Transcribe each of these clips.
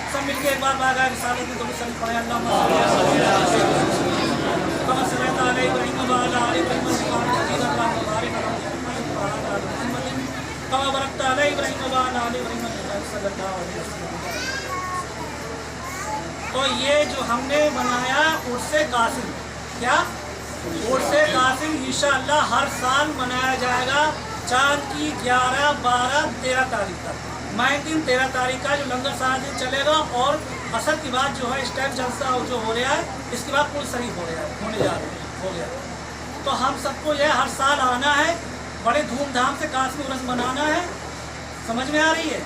सब मिलके एक बार बागा रिसालत में थोड़ी सही पढ़े अल्लाह तो ये जो हमने बनाया उर्से कासिम, क्या उर्से कासिम इंशाअल्लाह हर साल मनाया जाएगा चांद की 11, 12, 13 तारीख तक। मैं दिन 13 तारीख का जो लंगर सारा दिन चलेगा और असर की बात जो है इस टाइम जलसा जो हो रहा है इसके बाद कुल शरीफ हो रहा है होने जा रहा है हो गया। तो हम सबको यह हर साल आना है, बड़े धूमधाम से कासिम उर्स मनाना है, समझ में आ रही है,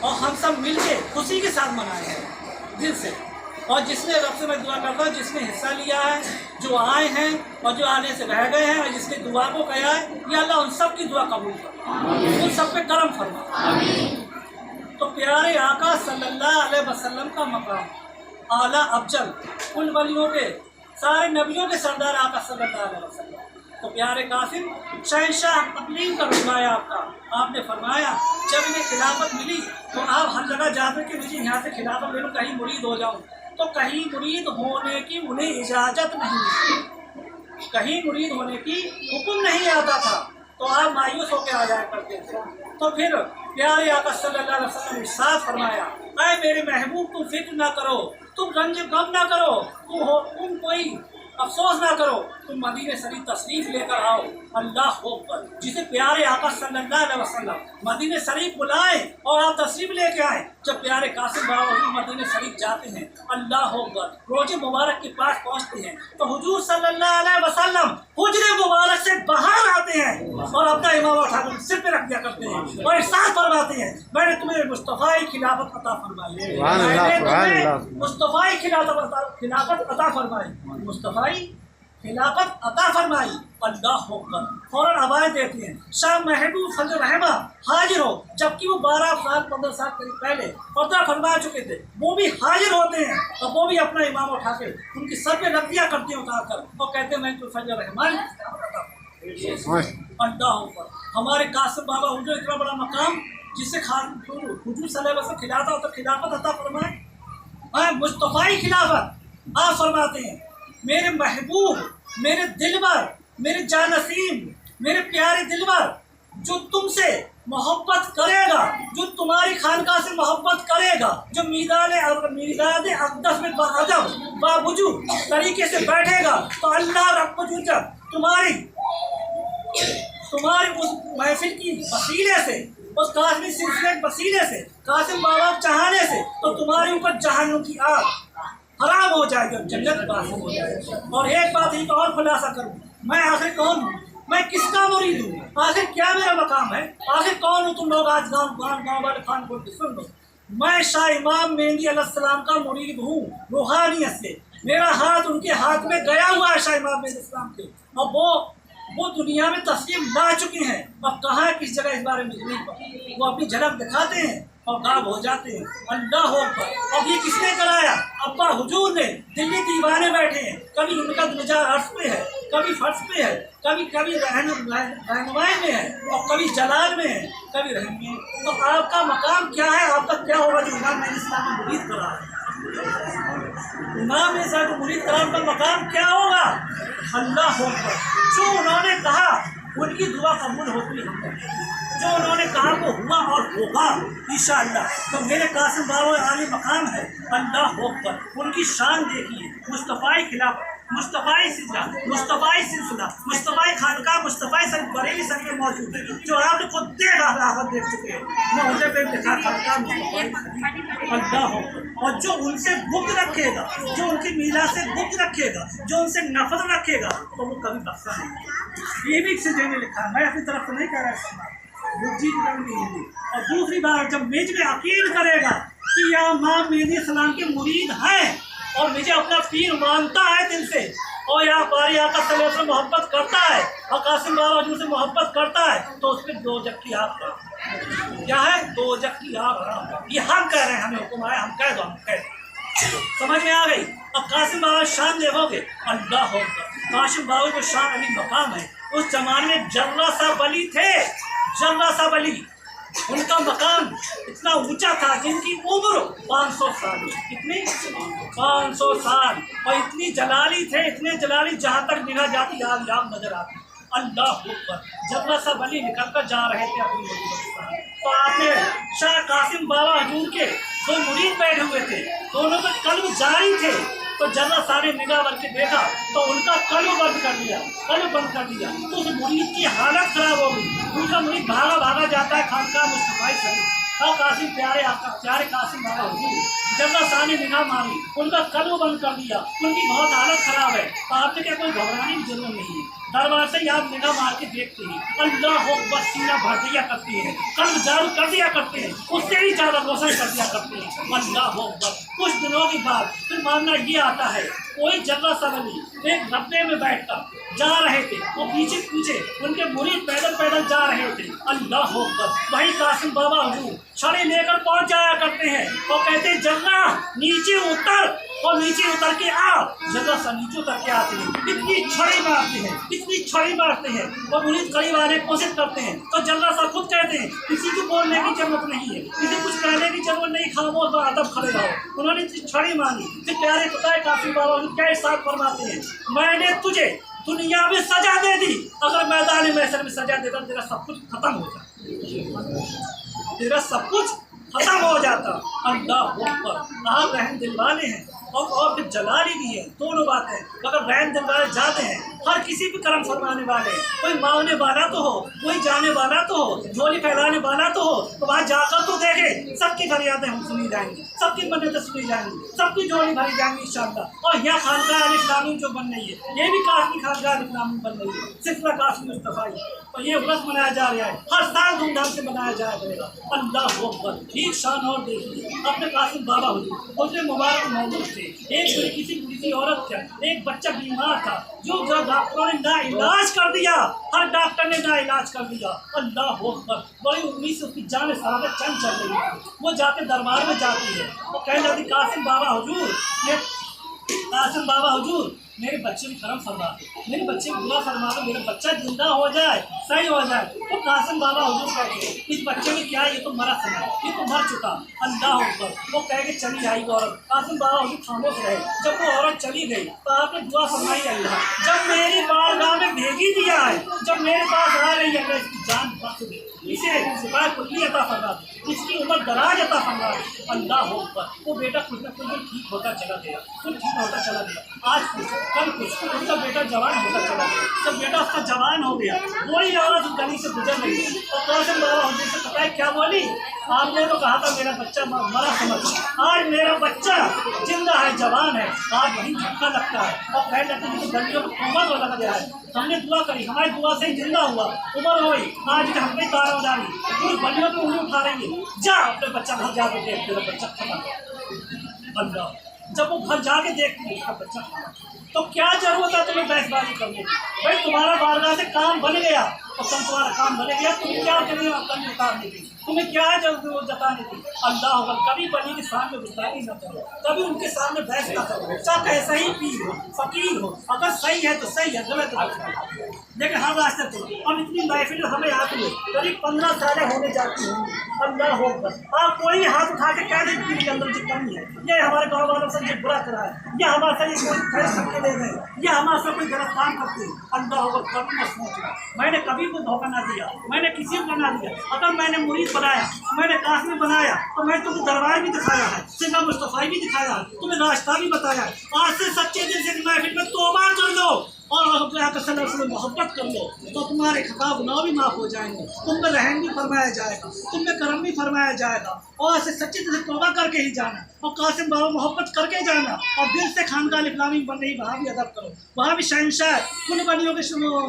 और हम सब मिलके खुशी के साथ मनाएंगे दिल से। और जिसने रब से मैं दुआ करता हूँ जिसने हिस्सा लिया है, जो आए हैं और जो आने से रह गए हैं और जिसने दुआ को कहा है, या अल्लाह उन सब की दुआ कबूल कर, उन सब पे करम फरमा। तो प्यारे आका सल्लल्लाहु अलैहि वसल्लम का मकाम आला अफजल, उन वलियों के सारे नबियों के सरदार आका सल्लल्लाहु अलैहि वसल्लम। तो प्यारे कासिम शहंशाह तकलीम का रुतबा आपका, आपने फरमाया जब इन्हें खिलाफत मिली तो आप हर जगह जाते कि मुझे यहाँ से खिलाफत ले लो, कहीं मुरीद हो जाऊँ। तो कहीं मुरीद होने की उन्हें इजाज़त नहीं थी, कहीं मुरीद होने की हुक्म नहीं आता था, तो आप मायूस होकर आ जाया करते थे। तो फिर प्यारे आका सल्लल्लाहु अलैहि वसल्लम ने इरशाद फरमाया, ऐ मेरे महबूब तुम फिक्र ना करो, तुम रंज गम ना करो, तुम कोई अफसोस ना करो, तुम मदीने शरीफ तशरीफ लेकर आओ। अल्लाह अकबर। जिसे प्यारे आका सल्लल्लाहु अलैहि वसल्लम मदीने शरीफ बुलाए और आप तशरीफ लेके आए। जब प्यारे कासिम बाबा मदीने शरीफ जाते हैं, अल्लाह अकबर, रोजे मुबारक के पास पहुँचते हैं तो हुजूर सल्लल्लाहु अलैहि वसल्लम हुजरे मुबारक से बाहर आते हैं और अपना इमामा उठाकर सिर पे रख दिया करते हैं और इरशाद फरमाते हैं, मैंने तुम्हें मुस्तफ़ाई खिलाफत अता फरमाई, मुस्तफ़ाई खिलाफत अता फरमाई, मुस्तफ़ाई खिलाफत अता फरमाई। अल्लाह अकबर। फौरन आवाज़ देती हैं, शाह महबूब फजल रहमा हाजिर हो, जबकि वो 12 साल 15 साल करीब पहले पर्दा फरमा चुके थे, वो भी हाजिर होते हैं और वो भी अपना इमाम उठा के उनकी सर पे रख दिया करते हैं उतार कर और कहते हैं मैं तो फजल रहमान। अल्लाह अकबर। हमारे कासिम बाबा हुजूर इतना बड़ा मकाम जिससे हुजूर सल्लल्लाहु अलैहि वसल्लम खिलाता हो तो खिलाफत अता फरमाए, मुस्तफ़ाई खिलाफत आप फरमाते हैं, मेरे महबूब, मेरे दिलबर, मेरे जानसीम, मेरे प्यारे दिलबर, जो तुमसे मोहब्बत करेगा, जो तुम्हारी खानका से मोहब्बत करेगा, जो मीदाद अक़दस में बाअदब बावजू तरीके से बैठेगा, तो अल्लाह रब्बुल इज़्ज़त तुम्हारी उस महफिल की वसीले से, उस कासिमी सिलसिले के वसीले से, कासिम बाबा चाहने से, तो तुम्हारे ऊपर जहन्नुम की आग हराम हो जाएगी और जन्नत वासिब हो जाएगी। और एक बात ही और खुलासा करूँ, मैं आखिर कौन हूँ, मैं किसका मुरीद हूँ, आखिर क्या मेरा मकाम है, आखिर कौन हूँ। तुम लोग आज गाँव वाले खान बोल के सुन लो, मैं शाह इमाम मेहंदी अलैहिस्सलाम का मुरीद हूँ रूहानियत से। मेरा हाथ उनके हाथ में गया हुआ है शाह इमाम मेहंदी अलैहिस्सलाम के, और वो दुनिया में तस्लीम ला चुके हैं। अब कहाँ किस जगह इस बारे में नहीं पता, वो अपनी झलक दिखाते हैं और गायब हो जाते हैं। अल्लाह अकबर। और ये किसने कराया, अब्बा हुजूर ने। दिल्ली दीवाने बैठे हैं, कभी उनका मिजाज अर्श पे है, कभी फर्श पे है, कभी रहनुमाई में है और कभी जलाल में है, कभी रहम में। तो आपका मकाम क्या है, आपका क्या होगा जो इमाम मेहंदी इस्लाम को मुरीद करा है, इमाम ने साहब को मुरीद करा, उनका मकाम क्या होगा। अल्लाह अकबर। जो उन्होंने कहा उनकी दुआ कबूल होती है, जो उन्होंने कहा वो हुआ और होगा इंशाअल्लाह। तो मेरे कासिम बाबा आली मकाम है। अल्लाह अकबर। उनकी शान देखिए, मुस्तफ़ाई खिलाफत, मुस्तफ़ाई सिलसिला, मुस्तफ़ाई खानका, मुस्तफ़ाई सर बरेली सर में मौजूद है, जो आपने खुद देख चुके हैं। मुझे पे लिखा खानका मुस्तफ़ाई। अल्लाह अकबर। और जो उनसे गुप्त रखेगा, जो उनकी मीला से गुप्त रखेगा, जो उनसे नफरत रखेगा, तो वो कभी बख्शा नहीं। ये भी सीधे में लिखा, मैं अपनी तरफ से नहीं कह रहा जी। और दूसरी बात, जब मुझ में यकीन करेगा कि या इमाम मेहंदी सलाम के मुरीद हैं और मुझे अपना पीर मानता है दिल से, और या पारी आका सल्लल्लाहु अलैहि वसल्लम मोहब्बत करता है और कासिम बाबा हुजूर से मोहब्बत करता है, तो उस पर दोजख की आग क्या है, दोजख की आग हराम। ये हम कह रहे हैं, हमें हुक्म आया, हम कह दो, हम कह दो। समझ में आ गई। अब कासिम बाबा शान देखोगे, अल्लाह अकबर। कासिम बाबा को शान अली मकाम है। उस जमाने में जर्रा सा वली थे, जर्रा सा वली, ان کا مقام اتنا اونچا تھا جن کی عمر 500 سال، کتنی 500 سال، اور اتنی جلالی تھے، اتنے جلالی جہاں تک نگاہ جاتی آگ جام نظر آتی۔ اللہ اکبر، جب سا ولی نکل کر جا رہے تھے اپنی تو آپ نے شاہ قاسم بابا حضور کے دو مرید بیٹھے ہوئے تھے، دونوں کے قلب جاری تھے، تو جب سارے نگاہ بن کے دیکھا تو ان کا قلب بند کر دیا، قلب بند کر دیا، تو اس مرید کی حالت خراب ہو گئی۔ دوسرا مرید بھاگا بھاگا جاتا ہے خانقاہ مصطفی شریف، اور قاسم پیارے آپ کا پیارے قاسم بابا حضور جب سامنے نگاہ ماری، ان کا قلب بند کر دیا، ان کی بہت حالت خراب ہے، تو آپ نے کیا کوئی گھبرانے کی ضرورت نہیں ہے، دربار سے ہی آپ نگاہ مار کے دیکھتے ہیں، اللہ اکبر سینہ بھر دیا کرتے ہیں، قلب جارو کر دیا کرتے ہیں، اس سے بھی زیادہ روشن کر دیا کرتے ہیں، اللہ اکبر۔ کچھ دنوں کے بعد پھر معاملہ یہ آتا ہے، کوئی جگہ سا ولی ایک ڈبے میں بیٹھ کر جا رہے تھے، وہ پیچھے پیچھے ان کے مرید پیدل پیدل جا رہے تھے، اللہ اکبر۔ وہی قاسم بابا حضور چھڑی لے کر پہنچ جایا کرتے ہیں اور کہتے ہیں جگہ نیچے اتر، اور نیچے اتر کے آ، جگہ سا نیچے اتر کے آتے ہیں، اتنی چھڑی مارتے ہیں، اتنی چھڑی مارتے ہیں، اور مرید قریب آنے کی کوشش کرتے ہیں تو جگہ سا خود کہتے ہیں کسی کو بولنے کی ضرورت نہیں ہے، کسی کچھ کہنے کی ضرورت نہیں، خاموش اور ادب کھڑے رہو۔ انہوں نے چھڑی ماری، پھر پیارے خدا قاسم بابا حضور کیا ارشاد فرماتے ہیں، میں نے تجھے دنیا میں سزا دے دی، اگر میدان محشر میں سزا دیتا تیرا سب کچھ ختم ہو جاتا، تیرا سب کچھ ختم ہو جاتا۔ اللہ اکبر، آپ رحم دل والے ہیں اور پھر جلالی بھی ہے، دونوں باتیں، مگر رحم دل والے جاتے ہیں، ہر کسی پہ کرم فرمانے والے، کوئی مانگنے والا تو ہو، کوئی جانے والا تو ہو، جھولی پھیلانے والا تو ہو، تو وہاں جا کر تو دیکھے سب کی فریادیں ہم سنی جائیں گی، سب کی منتیں سنی جائیں گی، سب کی جھولی بھری جائیں گی انشاءاللہ۔ اور یہاں خانقاہ الاسلامی جو بن رہی ہے، یہ بھی قاسمی خانقاہ الاسلامی بن رہی ہے، سلسلہ قاسمی مصطفی، اور یہ عرس منایا جا رہا ہے، ہر سال دھوم دھام سے منایا جایا کرے گا۔ اللہ اکبر، ایک شان اور دیکھیے اپنے قاسم بابا حضور، اس مبارک موجود تھے، ایک کسی عورت کا ایک بچہ بیمار تھا، جو ڈاکٹروں نے نا علاج کر دیا، ہر ڈاکٹر نے نا علاج کر دیا، اللہ اکبر۔ بڑی امید سے اس کی جان ثابت چند چل رہی تھی، وہ جا کے دربار میں جاتی ہے، وہ کہنے لگتی قاسم بابا حضور، قاسم بابا حضور میرے بچے بھی کرم فرما دو، میرے بچے بھی دعا فرما دو، میرا بچہ زندہ ہو جائے، صحیح ہو جائے۔ تو قاسم بابا حضور کہتے ہیں اس بچے میں کیا، یہ تو مرا سنا، یہ تو مر چکا، اللہ اکبر۔ وہ کہہ کے چلی آئی وہ عورت، قاسم بابا حضور خاموش رہے۔ جب وہ عورت چلی گئی تو آپ نے دعا فرمائی، اللہ جب میری بارگاہ میں بھیجی دیا ہے، جب میرے پاس آ رہی ہے، اس کی جان بخش دے، اسے شفا کلی عطا فرما دے، اس کی عمر دراز عطا فرما دے، اللہ اکبر۔ وہ بیٹا کچھ نہ کچھ ٹھیک ہوتا چلا گیا، کچھ ٹھیک ہوتا چلا گیا، آج کچھ کل کچھ، اس کا بیٹا جوان ہوتا چلا گیا، جب بیٹا اس کا جوان ہو گیا، وہی عورت اس گلی سے گزر رہی ہے اور قاسم بابا حضور سے پتہ ہے کیا بولی، آپ نے تو کہا تھا میرا بچہ مرا سمجھ، آج میرا بچہ زندہ ہے، جوان ہے، آج وہیں دھکا لگتا ہے اور کہنے لگتا ہے کہ گلیوں میں عمر لگ گیا ہے، ہم نے دعا کری، ہماری دعا سے ہی زندہ ہوا، عمر ہوئی، آج ہم نے داروں ڈالی، پوری گلیوں میں انہیں اٹھا رہی ہے، جا اپنے بچہ گھر جا کے دیکھ، تیرا بچہ کھڑا۔ اللہ، جب وہ گھر جا کے دیکھتی ہے اس کا بچہ کھڑا، تو کیا ضرورت ہے تمہیں بحث بازی کرنے کی؟ بھائی تمہارا بارگاہ سے کام بن گیا، اور تمہارا کام بن گیا، تمہیں کیا کریں اپنی اتارنے کی، تمہیں کیا ضرورت جتانے کی؟ اللہ اکبر، کبھی بلی کے سامنے گستاخی نہ کرو، کبھی ان کے سامنے بحث نہ کرو، چاہے کیسا ہی پیر ہو، فقیر ہو، اگر صحیح ہے تو صحیح ہے، غلط ہے لیکن ہم راستے تو اب اتنی محفل ہمیں ہاتھ میں قریب 15 سالیں ہونے جاتی ہیں، اللہ اکبر۔ آپ کوئی ہاتھ اٹھا کے کہہ دیں پیر کے اندر جو کمی ہے، یہ ہمارے گاؤں والوں سے یہ برا کرا ہے، یہ ہمارے سے یہ کوئی خرچ کر کے لے گئے، یہ ہمارے سے کوئی غلط کام کرتے ہیں، اللہ اکبر۔ کبھی میں سوچا میں نے کبھی کوئی دھوکہ نہ دیا، میں نے کسی کو نہ دیا، اگر میں نے مرید بنایا، میں نے قاسم بنایا تو میں تمہیں دربار بھی دکھایا ہے، سلسلہ مصطفی بھی دکھایا ہے، تمہیں راستہ بھی بتایا ہے، آج سے سچے دل سے محفل میں توبہ کر لو اور اپنے آقا صلی اللہ علیہ وسلم محبت کر لو تو تمہارے خطا گناہ بھی معاف ہو جائیں گے، تم پہ رحم بھی فرمایا جائے گا، تم پہ کرم بھی فرمایا جائے گا، اور ایسے سچے دل سے توبہ کر کے ہی جانا، اور قاسم بابا محبت کر کے جانا، اور دل سے خانقاہ الاسلامی بن رہی وہاں بھی ادب کرو، وہاں بھی شہنشاہ کل بلیوں کے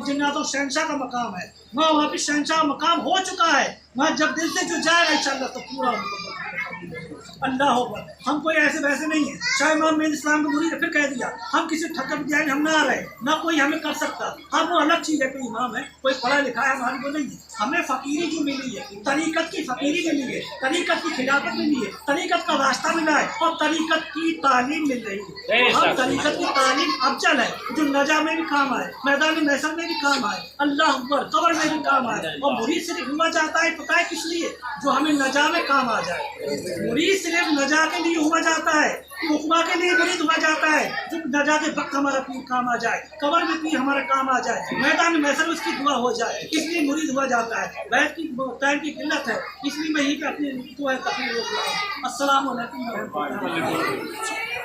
جناتوں شہنشاہ کا مقام ہے، وہاں بھی شہنشاہ مقام ہو چکا ہے، وہاں جب دل سے جو جائے گا انشاءاللہ تو پورا अल्लाह पर। हम कोई ऐसे वैसे नहीं है। शाह इमाम में इस्लाम को बुरी फिर कह दिया, हम किसी ठक्कर जाए हम ना आ रहे, ना कोई हमें कर सकता। हम वो अलग चीज़ है, कोई इमाम है, कोई पढ़ा लिखा है, हमारी को नहीं है। हमें फ़कीरी जो मिली है, तरीक़त की फ़कीरी मिली है, तरीक़त की खिलाफत मिली है, तरीक़त का रास्ता मिला है और तरीक़त की तालीम मिल रही है। हम तरीक़त की तालीम अफजल है, जो नजा में भी काम आए, मैदान महशर में भी काम आए, अल्लाह अकबर कब्र में भी काम आए। और मुरीद सिर्फ हुआ जाता है, पता है किस लिए? जो हमें नजा में काम आ जाए। मुरीद सिर्फ नजा के लिए हुआ जाता है, उक़बा के लिए मुरीद हुआ जाता है, जो नजा के वक्त हमारा पीर काम आ जाए, कब्र में पीर हमारा काम आ जाए, मैदान महशर में उसकी दुआ हो जाए, इसलिए मुरीद हुआ जाता है। वैद की टाइम की किल्लत है, इसलिए मैं यहीं पे अपनी दुआ तकरीर रोक रहा हूँ। अस्सलाम वालेकुम।